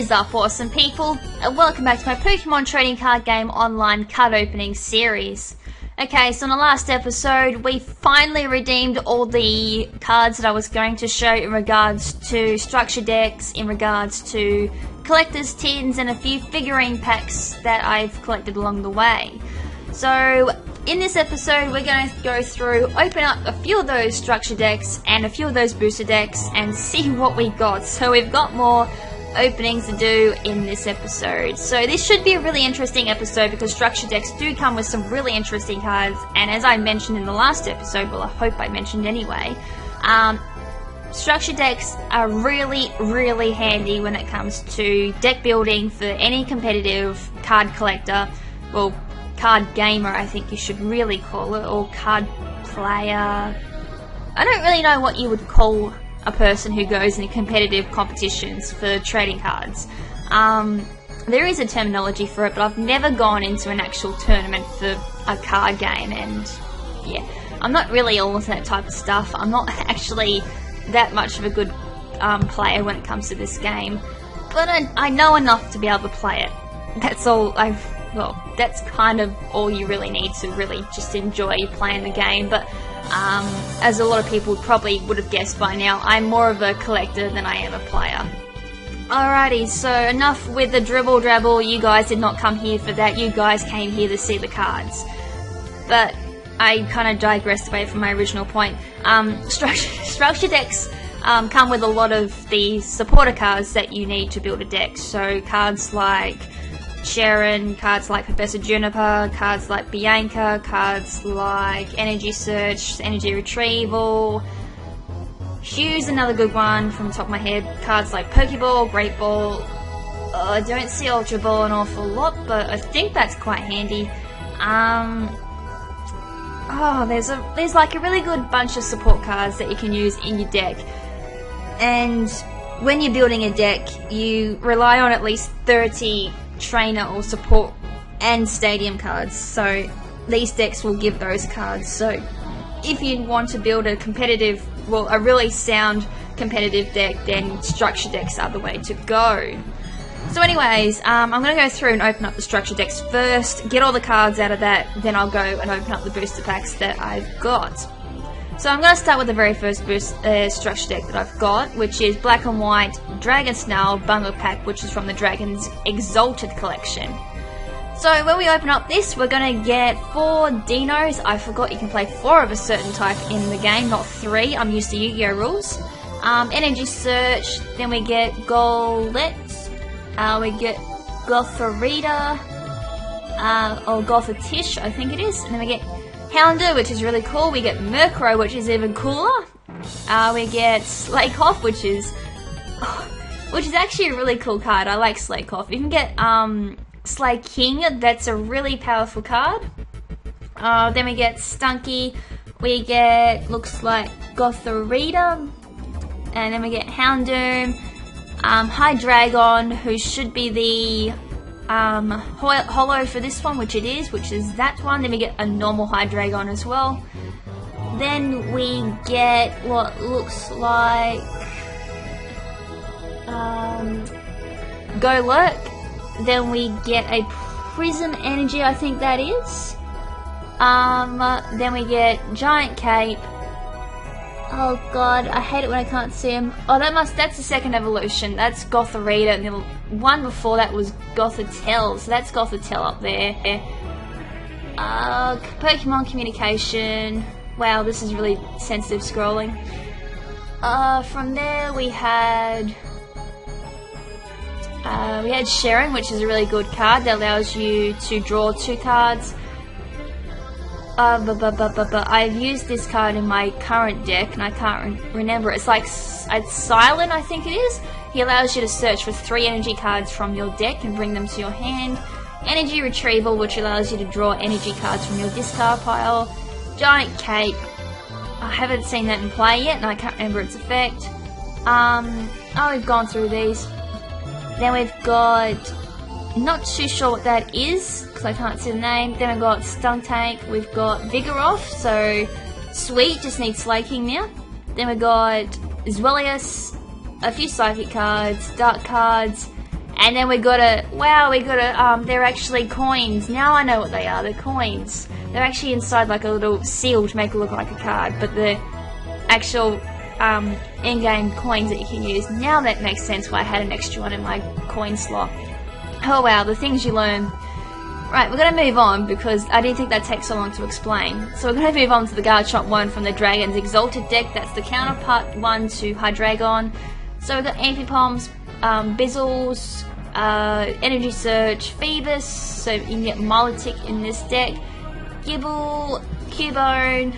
is up, awesome people, and welcome back to my Pokemon trading card game online card opening series. Okay, so in the last episode, we finally redeemed all the cards that I was going to show in regards to structure decks, in regards to collector's tins, and a few figurine packs that I've collected along the way. So, in this episode, we're going to go through, open up a few of those structure decks and a few of those booster decks and see what we got. So we've got more openings to do in this episode. So this should be a really interesting episode because structure decks do come with some really interesting cards, and as I mentioned in the last episode, well I hope I mentioned anyway, structure decks are really handy when it comes to deck building for any competitive card collector, well card gamer I think you should really call it, or card player. I don't really know what you would call a person who goes in competitive competitions for trading cards. There is a terminology for it, but I've never gone into an actual tournament for a card game, and yeah, I'm not really all into that type of stuff. I'm not actually that much of a good player when it comes to this game, but I know enough to be able to play it. That's all well, that's kind of all you really need to really just enjoy playing the game, but as a lot of people probably would have guessed by now, I'm more of a collector than I am a player. Alrighty, so enough with the dribble drabble. You guys did not come here for that. You guys came here to see the cards. But I kind of digressed away from my original point. Structure decks come with a lot of the supporter cards that you need to build a deck. So cards like Sharon, cards like Professor Juniper, cards like Bianca, cards like Energy Search, Energy Retrieval, Hugh's another good one from the top of my head, cards like Pokeball, Great Ball. I don't see Ultra Ball an awful lot, but I think that's quite handy. There's like a really good bunch of support cards that you can use in your deck, and when you're building a deck, you rely on at least 30 trainer or support and stadium cards, so these decks will give those cards. So if you want to build a competitive, well, a really sound competitive deck, then structure decks are the way to go. So anyways, I'm going to go through and open up the structure decks first, get all the cards out of that, then I'll go and open up the booster packs that I've got. So I'm going to start with the very first structure deck that I've got, which is Black and White Dragon Snarl Bundle Pack, which is from the Dragon's Exalted collection. So when we open up this, we're going to get 4 Dinos. I forgot you can play 4 of a certain type in the game, not 3. I'm used to Yu-Gi-Oh rules. Energy Search, then we get Golett, we get Gothorita, or Gothatish, I think it is, and then we get Houndour, which is really cool. We get Murkrow, which is even cooler. We get Slakeoff, which is actually a really cool card. I like Slakeoff. You can get Slay King. That's a really powerful card. Then we get Stunky. We get, looks like Gothorita, and then we get Houndoom, Hydreigon, who should be the holo for this one, which it is, which is that one. Then we get a normal Hydreigon as well. Then we get what looks like Golurk. Then we get a Prism Energy, I think that is. Then we get Giant Cape. Oh god, I hate it when I can't see him. Oh, that's the second evolution. That's Gothorita, and the one before that was Gothitelle, so that's Gothitelle up there. Pokemon Communication. Wow, this is really sensitive scrolling. From there we had Sharon, which is a really good card that allows you to draw 2 cards. I've used this card in my current deck, and I can't remember. It's like, it's Silent, I think it is. He allows you to search for 3 energy cards from your deck and bring them to your hand. Energy Retrieval, which allows you to draw energy cards from your discard pile. Giant Cape. I haven't seen that in play yet, and I can't remember its effect. We've gone through these. Then we've got, not too sure what that is, because I can't see the name. Then we've got Stuntank, we've got Vigoroth, so sweet, just needs Slaking now. Then we've got Zwellius, a few Psychic cards, Dark cards, And then we got a, wow, we got a, they're actually coins. Now I know what they are, they're coins. They're actually inside like a little seal to make it look like a card, but the actual in-game coins that you can use. Now that makes sense why I had an extra one in my coin slot. Oh wow, the things you learn. Right, we're going to move on because I didn't think that takes so long to explain. So we're going to move on to the Garchomp one from the Dragon's Exalted deck. That's the counterpart one to Hydreigon. So we've got Amphipoms, Bizzles, Energy Search, Phoebus, so you can get Milotic in this deck, Gibble, Cubone,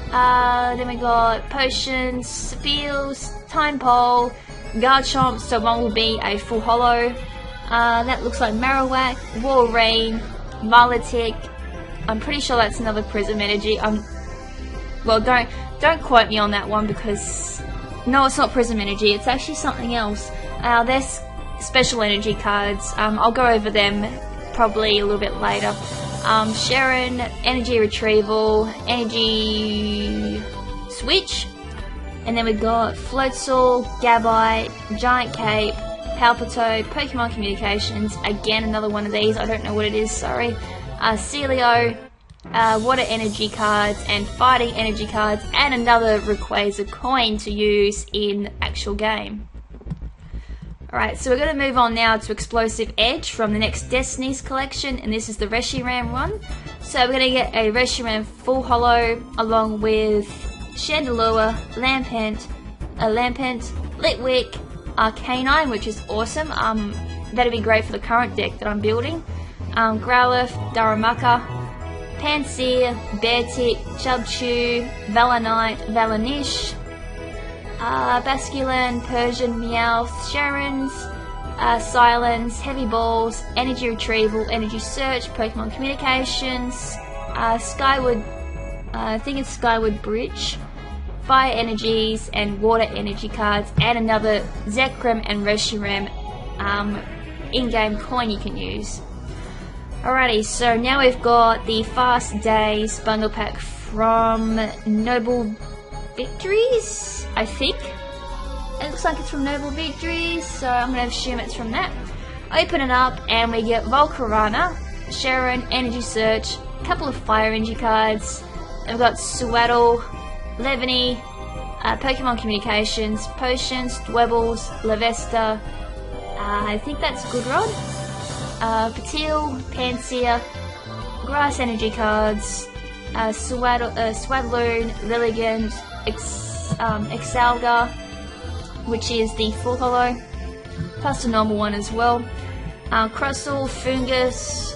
then we got Potions, Spheals, Time Pole, Garchomp, so one will be a full holo. That looks like Marowak, Walrein, Milotic. I'm pretty sure that's another Prism Energy. Well, don't quote me on that one because no, it's not Prism Energy. It's actually something else. There's special energy cards. I'll go over them probably a little bit later. Sharon, Energy Retrieval, Energy Switch, and then we've got Floatzel, Gabite, Giant Cape, Palpito, Pokemon Communications, again another one of these, I don't know what it is, sorry, Celio, Water Energy cards, and Fighting Energy cards, and another Rayquaza coin to use in actual game. Alright, so we're going to move on now to Explosive Edge from the next Destinies collection, and this is the Reshiram one. So we're going to get a Reshiram full holo along with Chandelure, Lampent, Litwick, Arcanine, which is awesome. That'd be great for the current deck that I'm building. Growlithe, Darumaka, Pansear, Beartic, Chubchoo, Valanite, Valanish, Basculin, Persian, Meowth, Sharons, Silence, Heavy Balls, Energy Retrieval, Energy Search, Pokemon Communications, Skyward, I think it's Skyward Bridge, Fire Energies, and Water Energy cards, and another Zekrom and Reshiram in-game coin you can use. Alrighty, so now we've got the Fast Days bundle pack from Noble Victories, I think. It looks like it's from Noble Victories, so I'm going to assume it's from that. Open it up and we get Volcarona, Sharon, Energy Search, a couple of Fire Energy cards, and we've got Sewaddle, Levany, Pokemon Communications, Potions, Dwebbles, Lavesta, I think that's Goodrod, Patil, Pansear, Grass Energy cards, Swadloon, Lilligant, Exalga, which is the full holo, plus a normal one as well, Crustle, Fungus,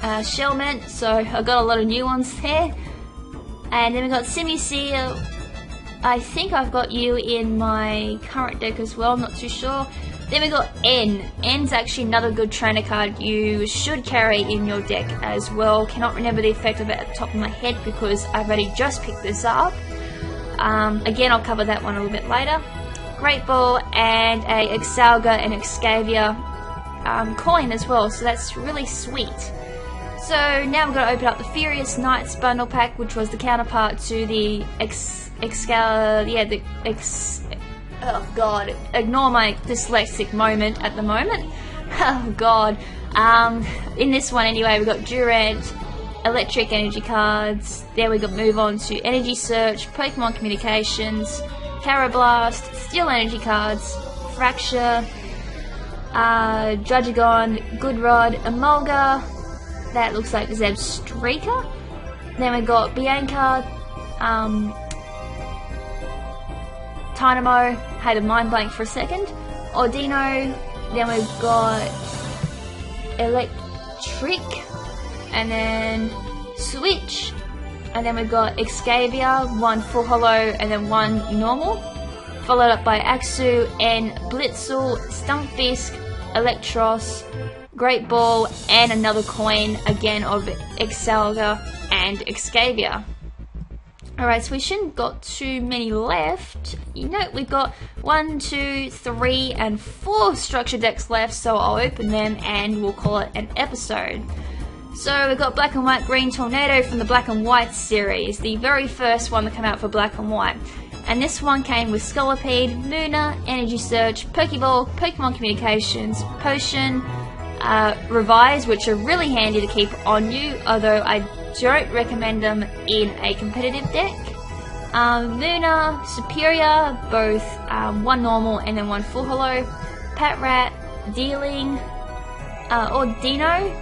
Shellment, so I got a lot of new ones there, and then we got Simisear. I think I've got you in my current deck as well, I'm not too sure. Then we got N. N's actually another good trainer card you should carry in your deck as well. Cannot remember the effect of it at the top of my head because I've already just picked this up. Again, I'll cover that one a little bit later. Great Ball and a Exalga and Excavia coin as well, so that's really sweet. So now we're going to open up the Furious Knights bundle pack, which was the counterpart to the oh god, ignore my dyslexic moment at the moment. Oh god. In this one anyway, we've got Durant, Electric Energy cards. There we go. Move on to Energy Search, Pokemon Communications, Carablast, Steel Energy cards, Fracture, Druddigon, Goodrod, Emolga. That looks like Zebstrika. Then we got Bianca, Tynamo, had a mind blank for a second, Ordino, then we've got Electric, and then Switch, and then we've got Excavia, one full holo and then one normal, followed up by Axu and Blitzel, Stumpfisk, Electros, Great Ball, and another coin again of Exalga and Excavia. Alright, so we shouldn't got too many left. You know, we've got 1, 2, 3, and 4 structure decks left, so I'll open them and we'll call it an episode. So we've got Black and White Green Tornado from the Black and White series, the very first one that came out for Black and White. And this one came with Scolipede, Luna, Energy Search, Pokeball, Pokemon Communications, Potion, Revise, which are really handy to keep on you, although I don't recommend them in a competitive deck. Luna, Superior, both one normal and then one full holo, Patrat, Dealing, or Dino,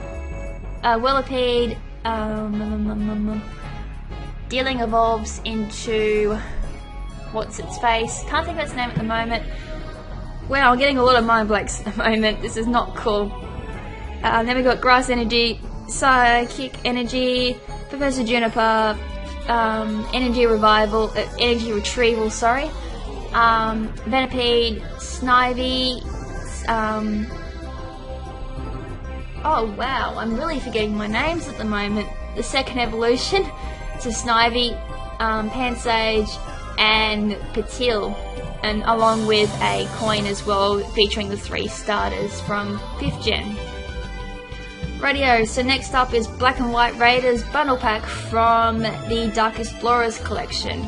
Whirlipede, Dealing evolves into what's its face, can't think of its name at the moment. Wow, I'm getting a lot of mind blanks at the moment, this is not cool. Then we got Grass Energy, Psychic Energy, Professor Juniper, Energy Retrieval, sorry, Venipede, Snivy, oh wow, I'm really forgetting my names at the moment. The second evolution to Snivy, Pansage, and Patil, and along with a coin as well featuring the 3 starters from 5th gen. Radio, so next up is Black and White Raiders bundle pack from the Dark Explorers collection.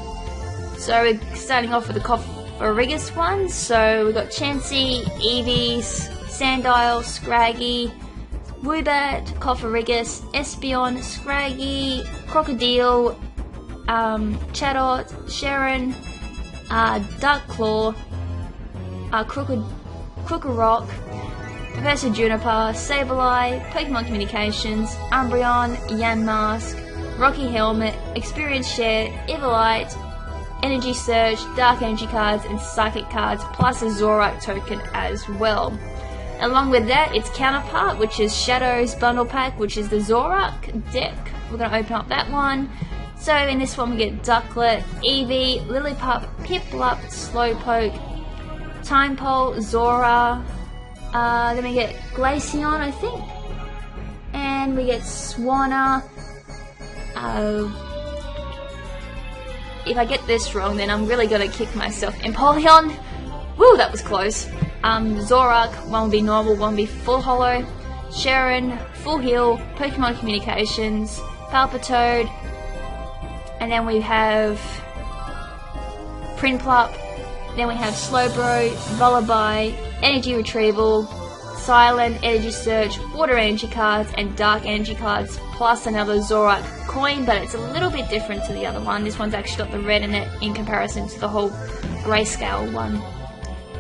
So we're starting off with the Cofferrigus ones, so we've got Chansey, Eevees, Sandile, Scraggy, Woobat, Cofferrigus, Espeon, Scraggy, Crocodile, Chatot, Sharon, Darkclaw, Crookerock, Professor Juniper, Sableye, Pokemon Communications, Umbreon, Yamask, Rocky Helmet, Experience Share, Evilite, Energy Surge, Dark Energy cards, and Psychic cards, plus a Zorak token as well. Along with that, its counterpart, which is Shadows Bundle Pack, which is the Zorak deck. We're going to open up that one. So in this one we get Ducklet, Eevee, Lillipup, Piplup, Slowpoke, Timepole, Zora, then we get Glaceon, I think, and we get Swanna. If I get this wrong, then I'm really gonna kick myself. Empoleon, woo, that was close. Zorak, one will be normal, one will be full holo. Sharon, full heal, Pokemon Communications, Palpitoad, and then we have Prinplup, then we have Slowbro, Lullaby, Energy Retrieval, Silent, Energy Search, Water Energy cards, and Dark Energy cards, plus another Zorak coin, but it's a little bit different to the other one. This one's actually got the red in it in comparison to the whole grayscale one.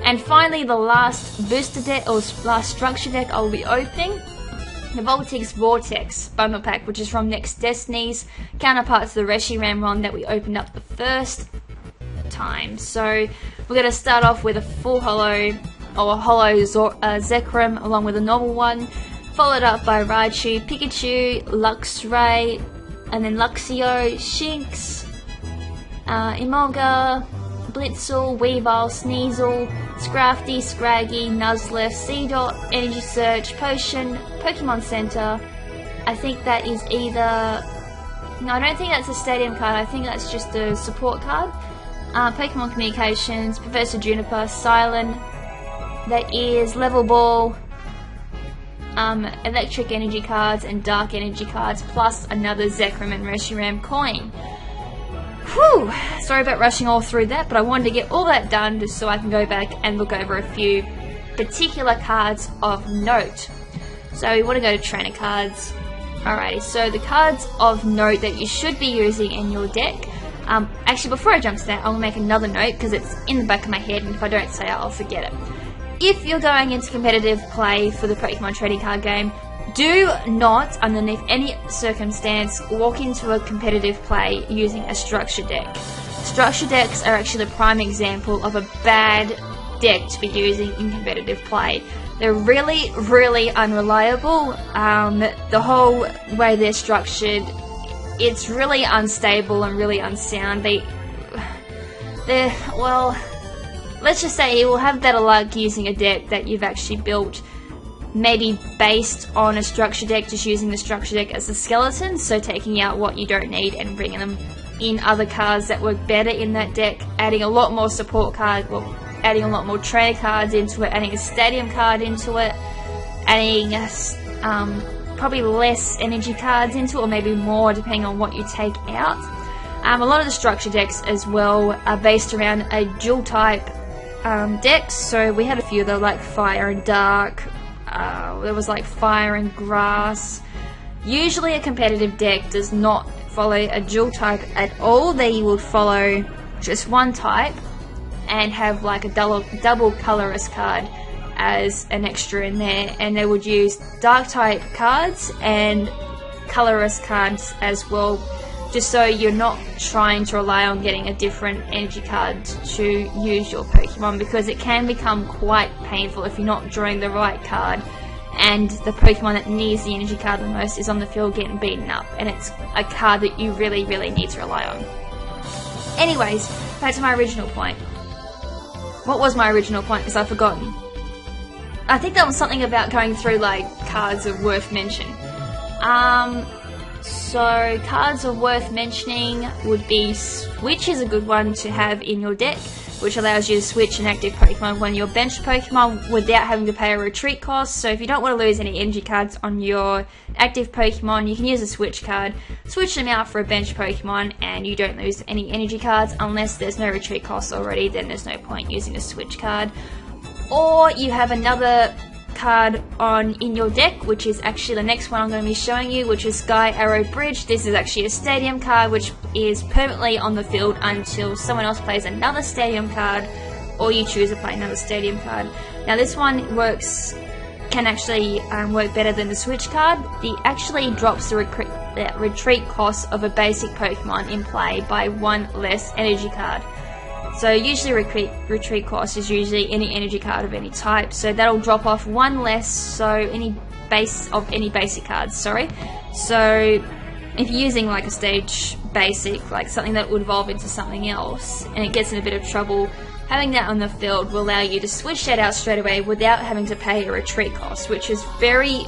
And finally, the last booster deck, or last structure deck I'll be opening, the Voltix Vortex bundle pack, which is from next Destinies, counterpart to the Reshiram one that we opened up the first time. So we're going to start off with a full holo, or a holo Zekrom along with a normal one, followed up by Raichu, Pikachu, Luxray, and then Luxio, Shinx, Emolga, Blitzel, Weavile, Sneasel, Scrafty, Scraggy, Nuzlocke, Seedot, Energy Search, Potion, Pokemon Center. I think that is either... No, I don't think that's a stadium card, I think that's just a support card. Pokemon Communications, Professor Juniper, Silent, that is Level Ball, Electric Energy cards and Dark Energy cards, plus another Zekrom and Reshiram coin. Whew! Sorry about rushing all through that, but I wanted to get all that done just so I can go back and look over a few particular cards of note. So we want to go to trainer cards. Alrighty, so the cards of note that you should be using in your deck. Actually, before I jump to that, I'll make another note because it's in the back of my head, and if I don't say it, I'll forget it. If you're going into competitive play for the Pokemon trading card game, do not, underneath any circumstance, walk into a competitive play using a structure deck. Structure decks are actually the prime example of a bad deck to be using in competitive play. They're really, really unreliable. The whole way they're structured, it's really unstable and really unsound. They're, well, let's just say you will have better luck using a deck that you've actually built maybe based on a structure deck, just using the structure deck as a skeleton, so taking out what you don't need and bringing them in other cards that work better in that deck, adding a lot more support cards, well, adding a lot more trainer cards into it, adding a stadium card into it, adding probably less energy cards into it, or maybe more depending on what you take out. A lot of the structure decks as well are based around a dual type decks. So we had a few that were like fire and dark. There was like fire and grass. Usually a competitive deck does not follow a dual type at all. They would follow just one type and have like a double colorless card as an extra in there, and they would use dark type cards and colorless cards as well, just so you're not trying to rely on getting a different energy card to use your Pokemon, because it can become quite painful if you're not drawing the right card and the Pokemon that needs the energy card the most is on the field getting beaten up, and it's a card that you really need to rely on. Anyways, back to my original point. What was my original point? Because I've forgotten. I think that was something about going through like cards are worth mentioning. So cards are worth mentioning would be Switch is a good one to have in your deck, which allows you to switch an active Pokemon when you're benched Pokemon without having to pay a retreat cost. So if you don't want to lose any energy cards on your active Pokemon, you can use a switch card, switch them out for a bench Pokemon, and you don't lose any energy cards unless there's no retreat cost already. Then there's no point using a switch card. Or you have another card in your deck, which is actually the next one I'm going to be showing you, which is Sky Arrow Bridge. This is actually a stadium card which is permanently on the field until someone else plays another stadium card, or you choose to play another stadium card. Now this one can actually work better than the switch card. It actually drops the retreat cost of a basic Pokemon in play by one less energy card. So usually retreat cost is usually any energy card of any type, so that'll drop off one less, so any basic cards, sorry. So if you're using like a stage basic, like something that would evolve into something else, and it gets in a bit of trouble, having that on the field will allow you to switch that out straight away without having to pay a retreat cost, which is very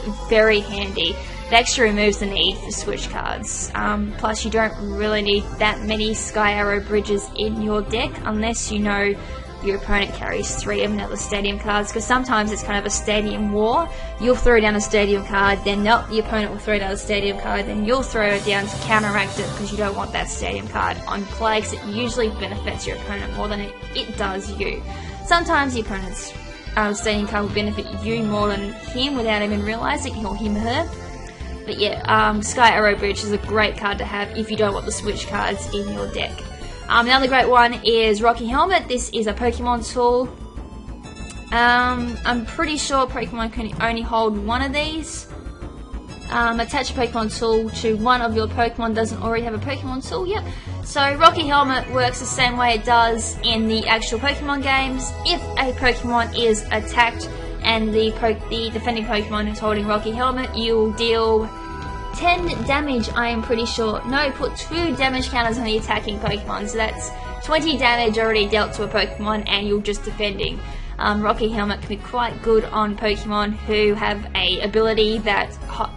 handy. It actually removes the need for switch cards. Plus you don't really need that many Sky Arrow Bridges in your deck unless you know your opponent carries 3 of another stadium cards, because sometimes it's kind of a stadium war. You'll throw down a stadium card, then the opponent will throw down a stadium card, then you'll throw it down to counteract it because you don't want that stadium card on play, because it usually benefits your opponent more than it does you. Sometimes the opponent's stadium card will benefit you more than him without even realizing, or him or her. But yeah, Sky Arrow Bridge is a great card to have if you don't want the switch cards in your deck. Another great one is Rocky Helmet. This is a Pokemon tool. I'm pretty sure Pokemon can only hold one of these. Attach a Pokemon tool to one of your Pokemon doesn't already have a Pokemon tool. Yep. So Rocky Helmet works the same way it does in the actual Pokemon games. If a Pokemon is attacked and the defending Pokemon is holding Rocky Helmet, you'll deal 10 damage, I am pretty sure. No, put 2 damage counters on the attacking Pokemon, so that's 20 damage already dealt to a Pokemon and you're just defending. Rocky Helmet can be quite good on Pokemon who have a ability that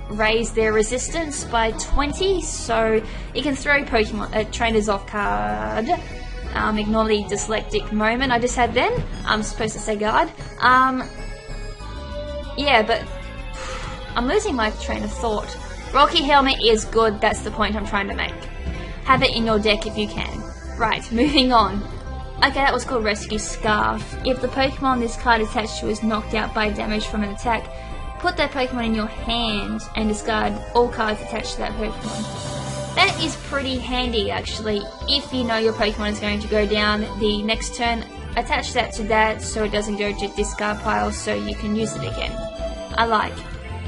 raise their resistance by 20, so it can throw trainers off card. Ignore the dyslexic moment I just had then. I'm supposed to say guard. Yeah, but I'm losing my train of thought. Rocky Helmet is good, that's the point I'm trying to make. Have it in your deck if you can. Right, moving on. Okay, that was called Rescue Scarf. If the Pokemon this card attached to is knocked out by damage from an attack, put that Pokemon in your hand and discard all cards attached to that Pokemon. That is pretty handy actually. If you know your Pokemon is going to go down the next turn, attach that to that so it doesn't go to discard pile, so you can use it again. I like.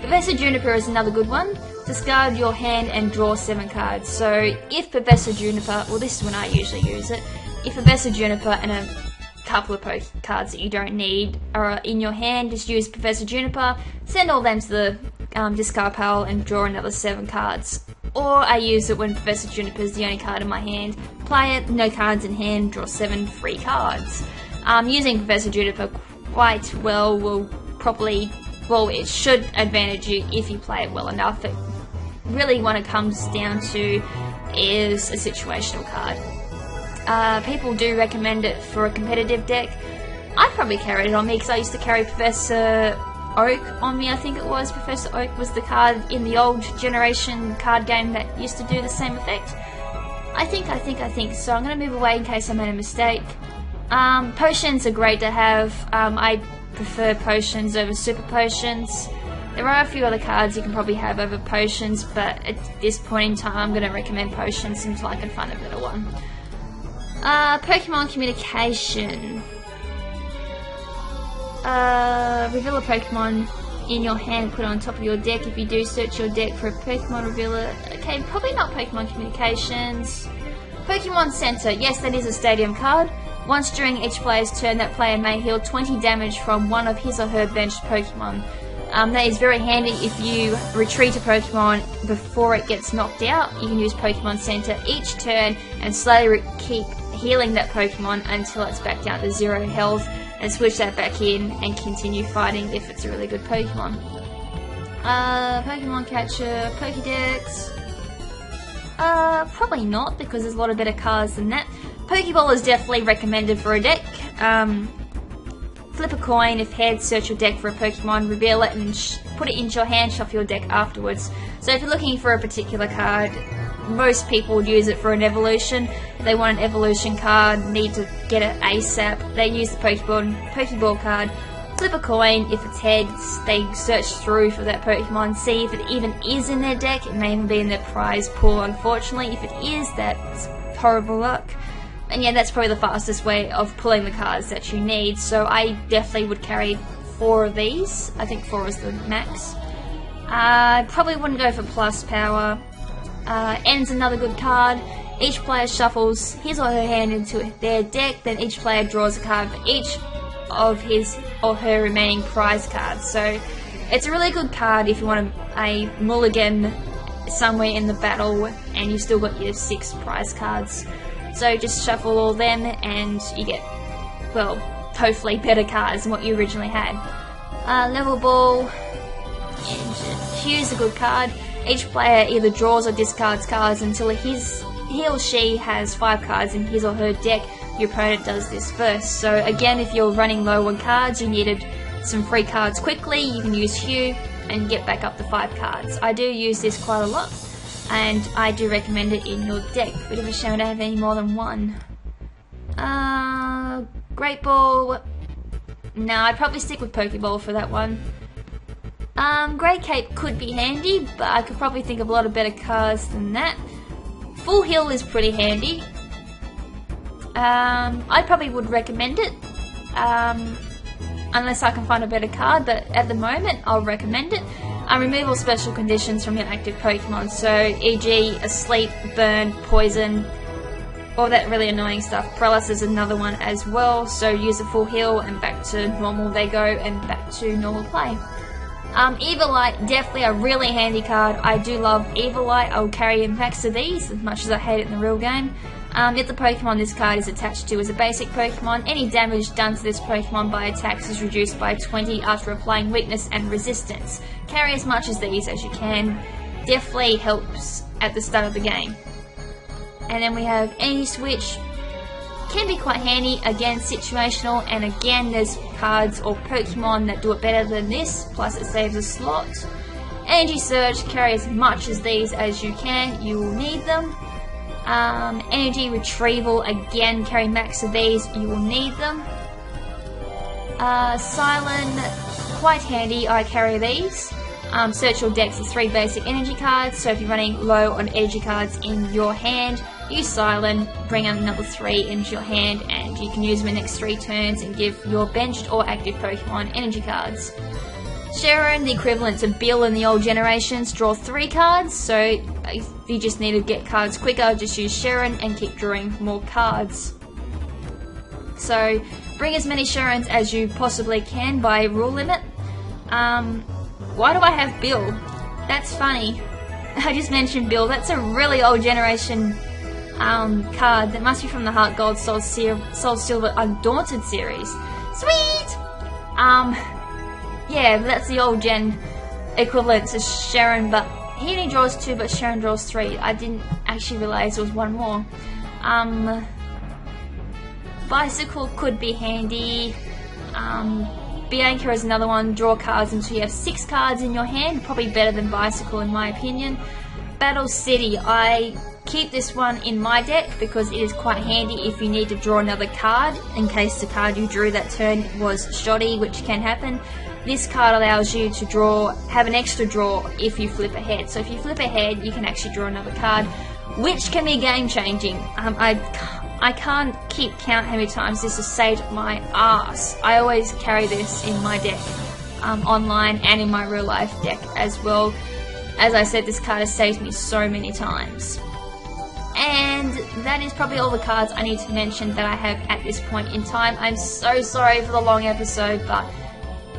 Professor Juniper is another good one. Discard your hand and draw 7 cards. So if Professor Juniper, well this is when I usually use it, if Professor Juniper and a couple of cards that you don't need are in your hand, just use Professor Juniper, send all them to the discard pile and draw another 7 cards. Or I use it when Professor Juniper is the only card in my hand, play it, no cards in hand, draw 7 free cards. Using Professor Juniper quite well will it should advantage you if you play it well enough. It really what it comes down to is a situational card. People do recommend it for a competitive deck. I'd probably carry it on me because I used to carry Professor Oak on me, I think it was. Professor Oak was the card in the old generation card game that used to do the same effect. I think. So I'm going to move away in case I made a mistake. Potions are great to have. I prefer potions over super potions. There are a few other cards you can probably have over potions, but at this point in time I'm going to recommend potions until I can find a better one. Pokemon communication. Reveal a Pokemon in your hand, put it on top of your deck. If you do, search your deck for a Pokemon revealer. Okay, probably not Pokemon communications. Pokemon Center. Yes, that is a stadium card. Once during each player's turn, that player may heal 20 damage from one of his or her benched Pokemon. That is very handy if you retreat a Pokemon before it gets knocked out. You can use Pokemon Center each turn and slowly keep healing that Pokemon until it's back down to 0 health, and switch that back in and continue fighting if it's a really good Pokemon. Pokemon Catcher, Pokédex. Probably not, because there's a lot of better cards than that. Pokeball is definitely recommended for a deck. Flip a coin, if head, search your deck for a Pokemon, reveal it and put it into your hand, shuffle your deck afterwards. So if you're looking for a particular card, most people would use it for an evolution. If they want an evolution card, need to get it ASAP, they use the Pokeball card, flip a coin, if it's heads, they search through for that Pokemon, see if it even is in their deck. It may even be in their prize pool, unfortunately. If it is, that's horrible luck. And yeah, that's probably the fastest way of pulling the cards that you need. So I definitely would carry 4 of these. I think 4 is the max. I probably wouldn't go for plus power. End's another good card. Each player shuffles his or her hand into their deck, then each player draws a card for each of his or her remaining prize cards. So it's a really good card if you want a mulligan somewhere in the battle and you've still got your 6 prize cards. So just shuffle all them and you get, well, hopefully better cards than what you originally had. Level Ball. Here's a good card. Each player either draws or discards cards until he or she has 5 cards in his or her deck. Your opponent does this first. So again, if you're running low on cards, you needed some free cards quickly, you can use Hue and get back up to 5 cards. I do use this quite a lot, and I do recommend it in your deck. Bit of a shame I don't have any more than 1. Great Ball. No, I'd probably stick with Pokeball for that one. Great Cape could be handy, but I could probably think of a lot of better cards than that. Full Heal is pretty handy. I probably would recommend it, unless I can find a better card, but at the moment I'll recommend it. Remove all special conditions from your active Pokemon, so e.g. Asleep, Burn, Poison, all that really annoying stuff. Paralysis is another one as well, so use a full heal and back to normal they go and back to normal play. Evilite, definitely a really handy card. I do love Evilite. I'll carry a max of these, as much as I hate it in the real game. If the Pokemon this card is attached to is a basic Pokemon, any damage done to this Pokemon by attacks is reduced by 20 after applying weakness and resistance. Carry as much as these as you can. Definitely helps at the start of the game. And then we have Energy Switch. Can be quite handy, again situational, and again there's cards or Pokemon that do it better than this, plus it saves a slot. Energy Surge, carry as much as these as you can, you will need them. Energy Retrieval, again carry max of these, you will need them. Silent, quite handy, I carry these. Search your decks of 3 basic energy cards, so if you're running low on energy cards in your hand, use Silent, bring another 3 into your hand, and you can use them in the next 3 turns and give your benched or active Pokemon energy cards. Sharon, the equivalent to Bill in the old generations, draw 3 cards, so if you just need to get cards quicker, just use Sharon and keep drawing more cards. So bring as many Sharons as you possibly can by rule limit. Why do I have Bill? That's funny. I just mentioned Bill. That's a really old generation card. That must be from the Heart Gold Soul Silver Undaunted series. Sweet! Yeah, that's the old gen equivalent to Sharon, but he only draws 2, but Sharon draws 3. I didn't actually realise there was one more. Bicycle could be handy. Bianca is another one. Draw cards until you have 6 cards in your hand. Probably better than Bicycle in my opinion. Battle City. I keep this one in my deck because it is quite handy if you need to draw another card in case the card you drew that turn was shoddy, which can happen. This card allows you to have an extra draw if you flip ahead. So if you flip ahead, you can actually draw another card, which can be game changing. I can't keep count how many times this has saved my ass. I always carry this in my deck, online and in my real life deck as well. As I said, this card has saved me so many times. And that is probably all the cards I need to mention that I have at this point in time. I'm so sorry for the long episode, but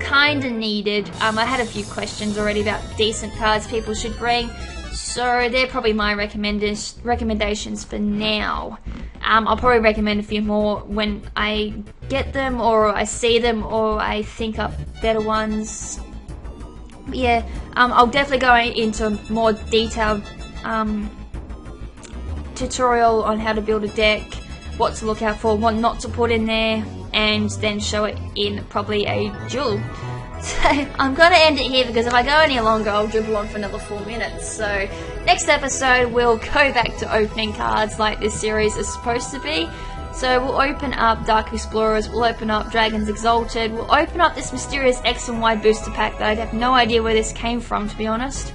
kinda needed. I had a few questions already about decent cards people should bring, so they're probably my recommendations for now. I'll probably recommend a few more when I get them, or I see them, or I think up better ones. But yeah, I'll definitely go into more detailed tutorial on how to build a deck, what to look out for, what not to put in there, and then show it in probably a duel. So I'm going to end it here because if I go any longer I'll dribble on for another 4 minutes. So next episode we'll go back to opening cards like this series is supposed to be. So we'll open up Dark Explorers, we'll open up Dragons Exalted, we'll open up this mysterious X and Y booster pack that I have no idea where this came from, to be honest.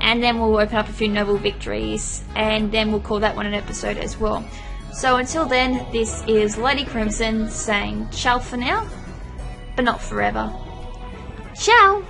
And then we'll open up a few noble victories, and then we'll call that one an episode as well. So until then, this is LadyKrimZen saying ciao for now, but not forever. Ciao!